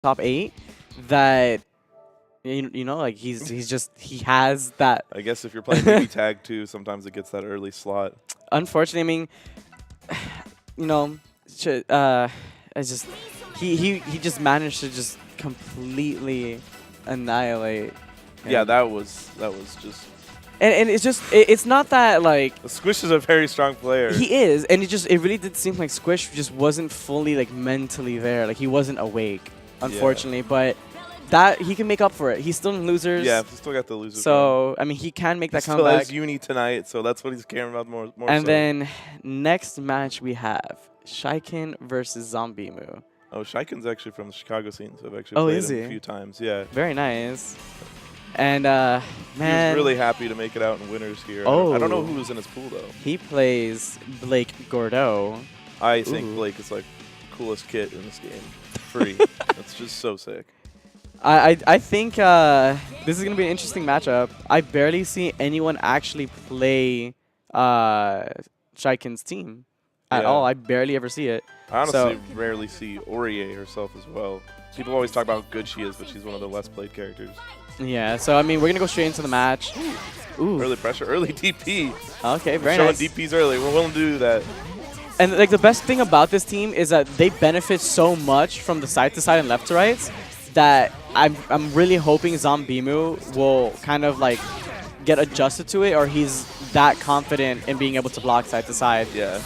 top 8 that you know like he has that. I guess if you're playing BBTAG too, sometimes it gets that early slot. Unfortunately, I mean, you know, it's just he just managed to just completely annihilate. Yeah, him. that was just. And it's just it's not that like Squish is a very strong player. he is, and it really did seem like Squish just wasn't fully like mentally there, like he wasn't awake, unfortunately. But that he can make up for it. He's still in losers. Yeah, he still got the losers. So I mean, he can make that still comeback. has uni tonight, so that's what he's caring about more. And so. then next match we have Shykin versus ZomBmu. Oh, Shykin's actually from the Chicago scene, so I've actually played him a few times. Yeah. Very nice. And man, he man, was really happy to make it out in winners here. Oh. I don't know who was in his pool though. he plays Blake Gordeau. I think Blake is like coolest kid in this game. Free. That's just so sick. I think this is gonna be an interesting matchup. I barely see anyone actually play Shykin's team at all. I barely ever see it. I honestly rarely see Aurier herself as well. People always talk about how good she is, but she's one of the less played characters. Yeah, so I mean, we're gonna go straight into the match. Ooh. Early pressure, early DP. Okay, very Showing nice. DPs early. We're willing to do that. And like the best thing about this team is that they benefit so much from the side to side and left to right that I'm really hoping ZomBmu will kind of like get adjusted to it, or he's that confident in being able to block side to side. Yeah.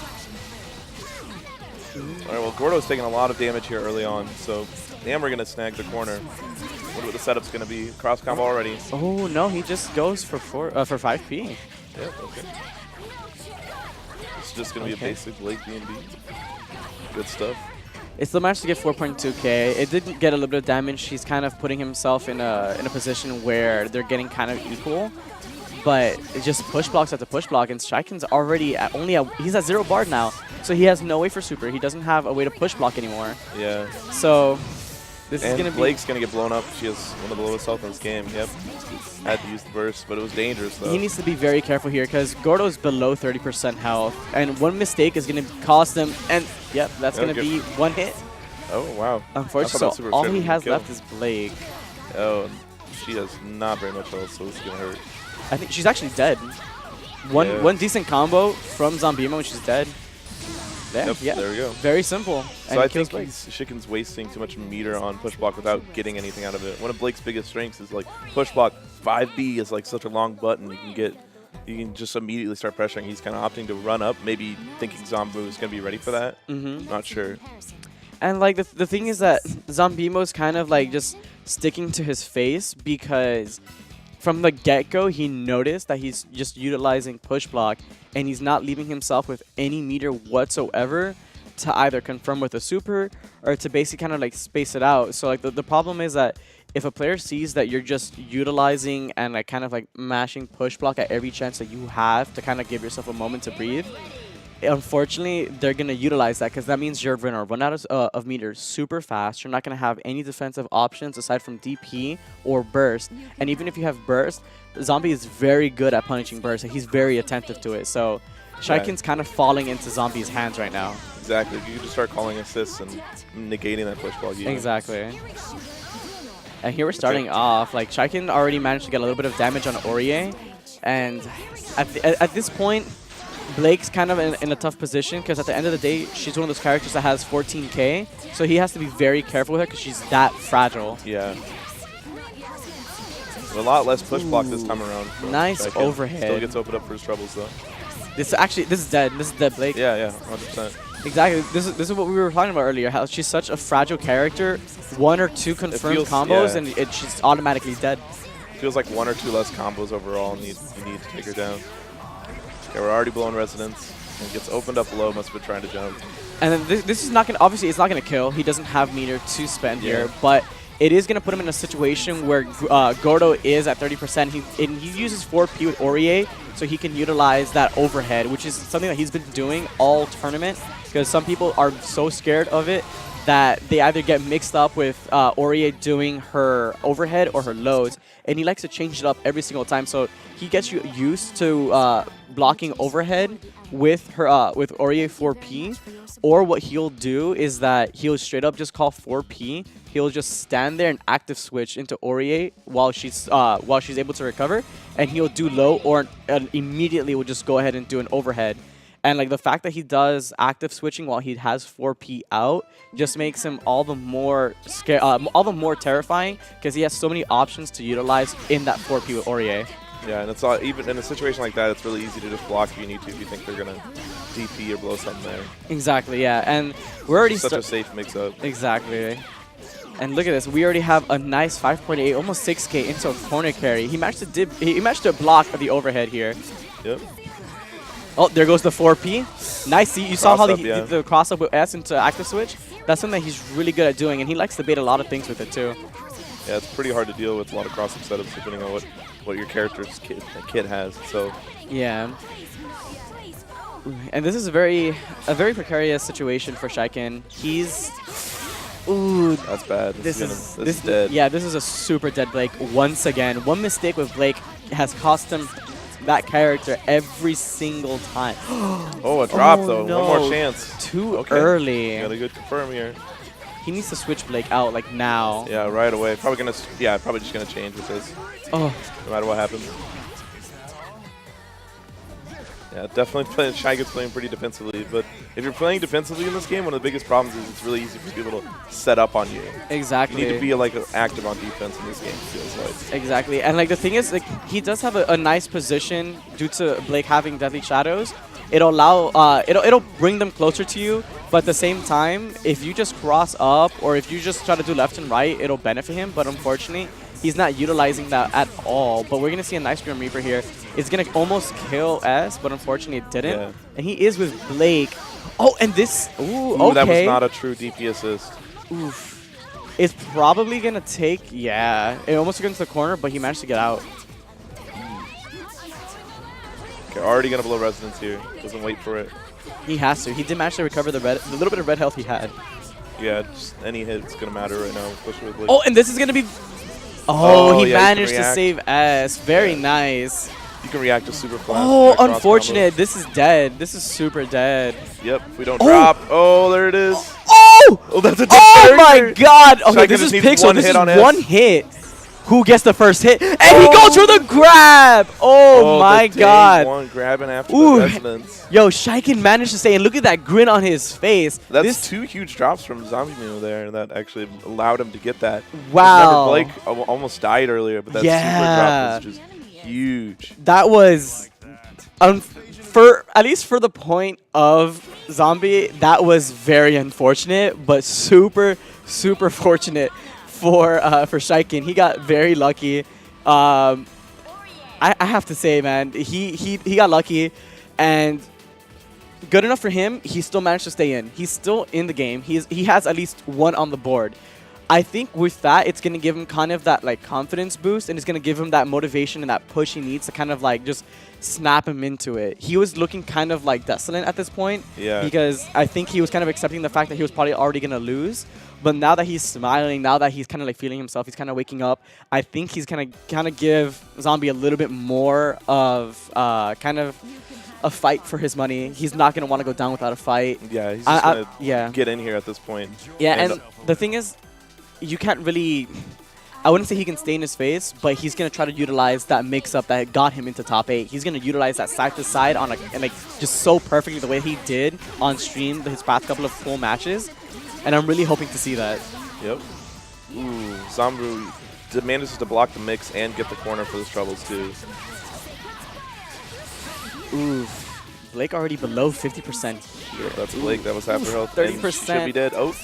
All right, well, Gordo's taking a lot of damage here early on, so and we're going to snag the corner. Wonder what the setup's going to be. Cross combo already. Oh no, he just goes for 5P. Yeah, okay. It's just going to be a basic late B&B. Good stuff. It still managed to get 4.2k. It did get a little bit of damage. He's kind of putting himself in a position where they're getting kind of equal. But it's just push blocks after push block, and Shykin's already at he's at 0 bar now, so he has no way for super. He doesn't have a way to push block anymore. Yeah. So this is gonna be. Blake's gonna get blown up. She has one of the lowest health in this game. Yep. Had to use the burst, but it was dangerous though. He needs to be very careful here because Gordo's below 30% health, and one mistake is gonna cost him. And yep, that's gonna be one hit. Oh wow. Unfortunately, so all he has left is Blake. Oh, she has not very much health, so this is gonna hurt. I think she's actually dead. One decent combo from ZomBmu and she's dead. There, yep, there we go. Very simple. So I think Shykin's wasting too much meter on push block without getting anything out of it. One of Blake's biggest strengths is like push block. 5B is like such a long button. You can just immediately start pressuring. He's kind of opting to run up, maybe thinking ZomBmu is going to be ready for that. Not sure. And like the thing is that ZomBmu is kind of like just sticking to his face because from the get-go, he noticed that he's just utilizing push block, and he's not leaving himself with any meter whatsoever to either confirm with a super or to basically kind of like space it out. So like the problem is that if a player sees that you're just utilizing and like kind of like mashing push block at every chance that you have to kind of give yourself a moment to breathe, unfortunately, they're going to utilize that because that means you're going to run out of meters super fast. You're not going to have any defensive options aside from DP or burst. And even if you have burst, Zombie is very good at punishing burst. He's very attentive to it. So Shykin's kind of falling into Zombie's hands right now. Exactly. You can just start calling assists and negating that push block. Exactly. And here we're starting off. Like Shykin already managed to get a little bit of damage on Aurier. And at this point, Blake's kind of in a tough position because at the end of the day, she's one of those characters that has 14k. So he has to be very careful with her because she's that fragile. Yeah. A lot less push block this time around. Nice overhead. Still gets opened up for his troubles though. This is dead. This is dead, Blake. Yeah, 100%. Exactly. This is what we were talking about earlier. How she's such a fragile character. 1 or 2 confirmed combos and she's automatically dead. Feels like 1 or 2 less combos overall, and you need to take her down. Okay, we're already blowing resonance. And gets opened up low, must have been trying to jump. And then this is not going to, obviously it's not going to kill. He doesn't have meter to spend here, but it is going to put him in a situation where Gordo is at 30%. He uses 4P with Aurier, so he can utilize that overhead, which is something that he's been doing all tournament, because some people are so scared of it that they either get mixed up with Aurier doing her overhead or her lows, and he likes to change it up every single time. So he gets you used to blocking overhead with her with Aurier 4P, or what he'll do is that he'll straight up just call 4P. He'll just stand there and active switch into Aurier while she's able to recover, and he'll do low or immediately will just go ahead and do an overhead. And like the fact that he does active switching while he has 4P out just makes him all the more all the more terrifying because he has so many options to utilize in that 4P with Aurier. Yeah, and it's all, even in a situation like that, it's really easy to just block if you need to, if you think they're gonna DP or blow something there. Exactly, yeah, and we're already such a safe mix-up. Exactly. And look at this, we already have a nice 5.8, almost 6K into a corner carry. He managed to he managed to block the overhead here. Yep. Oh, there goes the 4P. Nice. See, you saw how he did the cross up with S into active switch. That's something that he's really good at doing, and he likes to bait a lot of things with it too. Yeah, it's pretty hard to deal with a lot of cross-up setups depending on what your character's kit has. So yeah. And this is a very precarious situation for Shykin. He's ooh, that's bad. This is dead. Yeah, this is a super dead Blake once again. One mistake with Blake has cost him that character every single time. Oh, a drop though. No. One more chance. Too early. Got a good confirm here. He needs to switch Blake out like now. Yeah, right away. Probably just gonna change with his. Oh. No matter what happens. Yeah, definitely Shykin's playing pretty defensively, but if you're playing defensively in this game, one of the biggest problems is it's really easy for people to set up on you. Exactly. You need to be like active on defense in this game, it feels like. Exactly, and like the thing is, like he does have a nice position due to Blake having Deadly Shadows. It'll allow, it'll bring them closer to you, but at the same time, if you just cross up or if you just try to do left and right, it'll benefit him. But unfortunately, he's not utilizing that at all. But we're gonna see a nice Grim Reaper here. It's gonna almost kill S, but unfortunately it didn't. Yeah. And he is with Blake. Oh, and this, ooh, okay. That was not a true DP assist. Oof. It's probably gonna take, yeah. It almost took him to the corner, but he managed to get out. Okay, already gonna blow resonance here. Doesn't wait for it. He has to. He did manage to recover the little bit of red health he had. Yeah, just any hit's gonna matter right now, especially with Blake. Oh, and this is gonna be. Oh, he managed to save S. Very nice. You can react to super flash. Oh, unfortunate. This is dead. This is super dead. Yep, if we don't drop. Oh, there it is. Oh! That's a dead Oh my god! Okay, Shykin this is Pixel. This is one hit. Who gets the first hit? And he goes for the grab! Oh my god. One grabbing after the resonance. Yo, Shykin managed to stay, and look at that grin on his face. That's two huge drops from ZomBmu there that actually allowed him to get that. Wow. Remember, Blake almost died earlier, but that super drop was just huge. That was, at least for the point of Zombie, that was very unfortunate, but super, super fortunate for Shykin. He got very lucky. I have to say, man, he got lucky, and good enough for him. He still managed to stay in. He's still in the game. He has at least one on the board. I think with that, it's gonna give him kind of that like confidence boost, and it's gonna give him that motivation and that push he needs to kind of like just snap him into it. He was looking kind of like desolate at this point, because I think he was kind of accepting the fact that he was probably already gonna lose. But now that he's smiling, now that he's kind of like feeling himself, he's kind of waking up. I think he's gonna kind of give Zombie a little bit more of kind of a fight for his money. He's not gonna want to go down without a fight. Yeah, he's just gonna get in here at this point. Yeah, and the thing is, you can't really. I wouldn't say he can stay in his face, but he's gonna try to utilize that mix-up that got him into top 8. He's gonna utilize that side to side on and like just so perfectly the way he did on stream his past couple of full matches. And I'm really hoping to see that. Yep. Ooh, ZomBmu manages to block the mix and get the corner for his troubles too. Ooh, Blake already below 50% here. That's Blake. That was half her health. 30%. Should be dead. Oh,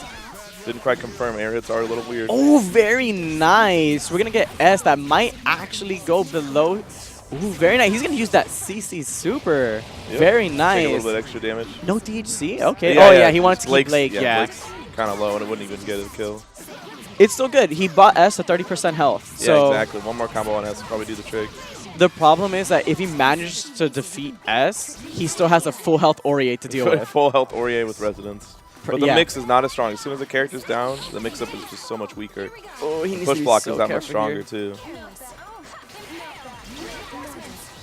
didn't quite confirm. Air hits are a little weird. Oh, very nice. We're gonna get S that might actually go below. Ooh, very nice. He's gonna use that CC super. Yep. Very nice. Take a little bit extra damage. No DHC? Okay. Yeah, yeah, he wanted to keep Blake. Yeah. Blake's kind of low, and it wouldn't even get a kill. It's still good. He bought S at 30% health. Yeah, so exactly. One more combo on S will probably do the trick. The problem is that if he manages to defeat S, he still has a full health Aurier to deal with. Full health Aurier with Resonance. But the yeah. mix is not as strong. As soon as the character's down, the mix-up is just so much weaker. Oh, he needs Push to be block so is that much careful stronger, here. too.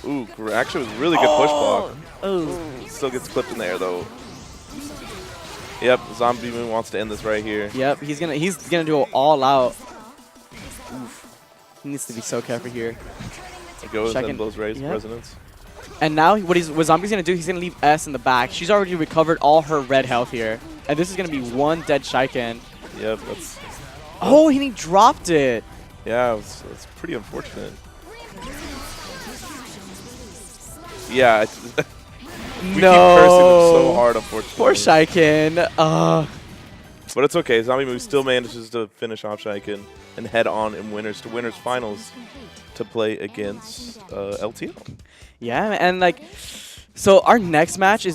Ooh, actually was really good push block. Oh. Still gets clipped in the air, though. Yep, ZomBmu wants to end this right here. Yep, he's gonna do it all out. Oof. He needs to be so careful here. It goes Shykin- and blows yep. resonance. And now what Zombie's gonna do, he's gonna leave S in the back. She's already recovered all her red health here. And this is gonna be one dead Shykin. Yep, that's... Oh, he dropped it. Yeah, it's pretty unfortunate. Yeah, we keep cursing them so hard, unfortunately. Poor Shykin. But it's okay. ZomBmu still manages to finish off Shykin and head on in winners to winners finals to play against LTL. Yeah, and like, so our next match is